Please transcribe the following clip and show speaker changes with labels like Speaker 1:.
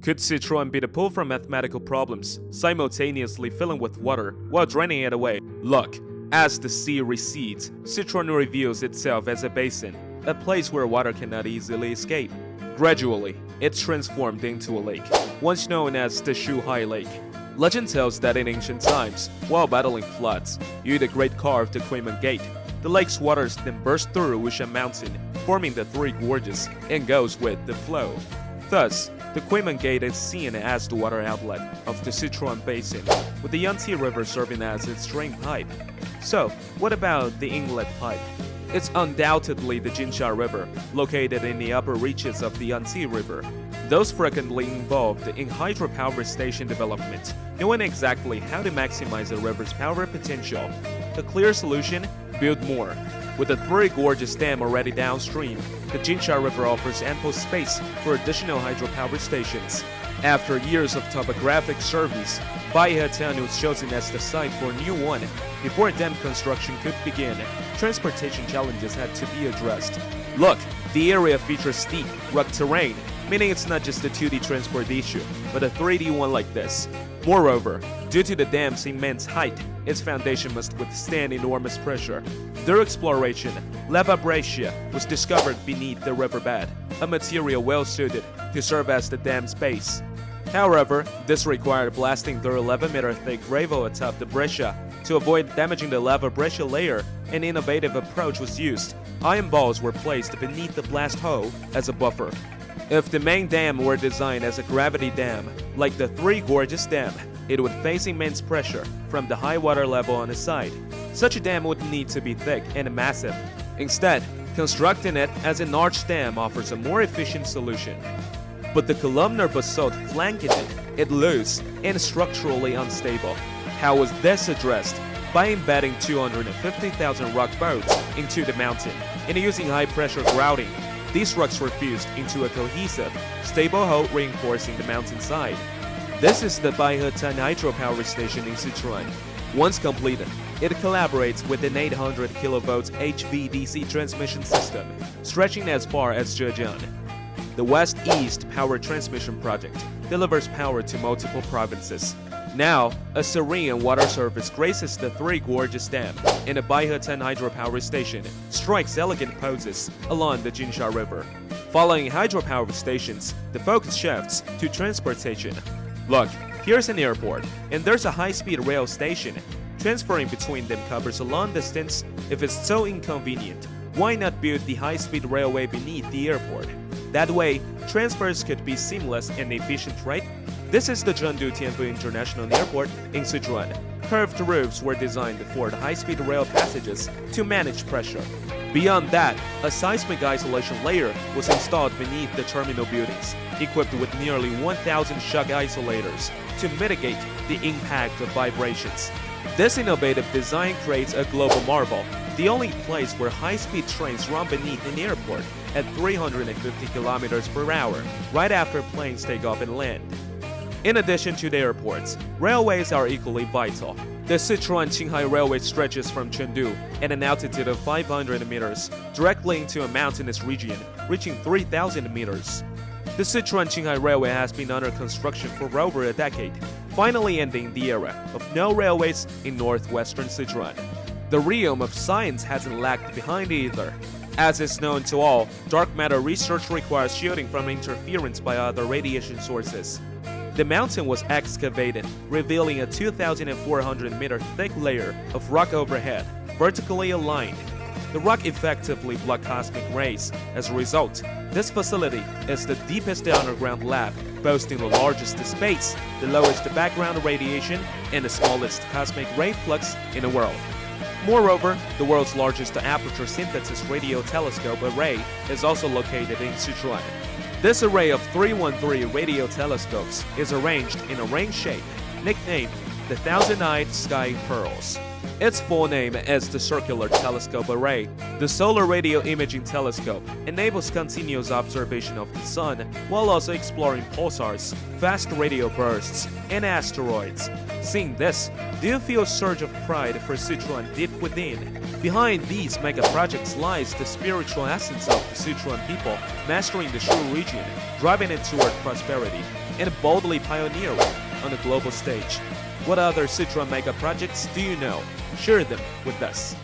Speaker 1: Could Sichuan be the pool for mathematical problems, simultaneously filling with water while draining it away? Look, as the sea recedes, Sichuan reveals itself as a basin, a place where water cannot easily escape. Gradually, it's transformed into a lake, once known as the Shuhai Lake. Legend tells that in ancient times, while battling floods, Yu the Great carved the Kunming Gate. The lake's waters then burst through Wushan Mountain, forming the Three Gorges, and goes with the flow. Thus, the Kunming Gate is seen as the water outlet of the Sichuan Basin, with the Yangtze River serving as its drain pipe. So, what about the inlet pipe? It's undoubtedly the Jinsha River, located in the upper reaches of the Yangtze River. Those frequently involved in hydropower station development, knowing exactly how to maximize the river's power potential. A clear solution? Build more. With the Three Gorges Dam already downstream, the Jinsha River offers ample space for additional hydropower stations. After years of topographic surveys, Baihetan was chosen as the site for a new one. Before dam construction could begin, transportation challenges had to be addressed. Look, the area features steep, rugged terrain, meaning it's not just a 2D transport issue, but a 3D one like this. Moreover, due to the dam's immense height, its foundation must withstand enormous pressure. Through exploration, lava breccia was discovered beneath the riverbed, a material well suited to serve as the dam's base. However, this required blasting through 11-meter thick gravel atop the breccia. To avoid damaging the lava breccia layer, an innovative approach was used. Iron balls were placed beneath the blast hole as a buffer. If the main dam were designed as a gravity dam, like the Three Gorges Dam, it would face immense pressure from the high water level on the side. Such a dam would need to be thick and massive. Instead, constructing it as an arch dam offers a more efficient solution. But the columnar basalt flanking it is loose and structurally unstable. How was this addressed? By embedding 250,000 rock bolts into the mountain and using high-pressure grouting. These rocks were fused into a cohesive, stable hull reinforcing the mountainside. This is the Baihetan hydropower station in Sichuan. Once completed, it collaborates with an 800 kV HVDC transmission system, stretching as far as Zhejiang. The West-East Power Transmission Project delivers power to multiple provinces. Now, a serene water surface graces the Three Gorges Dam, and a Baihetan hydropower station strikes elegant poses along the Jinsha River. Following hydropower stations, the focus shifts to transportation. Look, here's an airport, and there's a high-speed rail station. Transferring between them covers a long distance. If it's so inconvenient, why not build the high-speed railway beneath the airport? That way, transfers could be seamless and efficient, right? This is the Zhengdu Tianfu International Airport in Sichuan. Curved roofs were designed for the high-speed rail passages to manage pressure. Beyond that, a seismic isolation layer was installed beneath the terminal buildings, equipped with nearly 1,000 shock isolators to mitigate the impact of vibrations. This innovative design creates a global marvel, the only place where high-speed trains run beneath an airport at 350 kilometers per hour, right after planes take off and land. In addition to the airports, railways are equally vital. The Sichuan-Qinghai Railway stretches from Chengdu at an altitude of 500 meters directly into a mountainous region, reaching 3,000 meters. The Sichuan-Qinghai Railway has been under construction for over a decade, finally ending the era of no railways in northwestern Sichuan. The realm of science hasn't lagged behind either. As is known to all, dark matter research requires shielding from interference by other radiation sources. The mountain was excavated, revealing a 2,400-meter thick layer of rock overhead, vertically aligned. The rock effectively blocked cosmic rays. As a result, this facility is the deepest underground lab, boasting the largest space, the lowest background radiation, and the smallest cosmic ray flux in the world. Moreover, the world's largest aperture synthesis radio telescope array is also located in Sichuan. This array of 313 radio telescopes is arranged in a ring shape, nicknamed the Thousand-Eyed Sky Pearls. Its full name is the Circular Telescope Array. The Solar Radio Imaging Telescope enables continuous observation of the Sun while also exploring pulsars, fast radio bursts, and asteroids. Seeing this, do you feel a surge of pride for Sichuan deep within? Behind these mega projects lies the spiritual essence of the Sichuan people, mastering the Shu region, driving it toward prosperity. and boldly pioneering on the global stage. What other Sichuan mega projects do you know? Share them with us.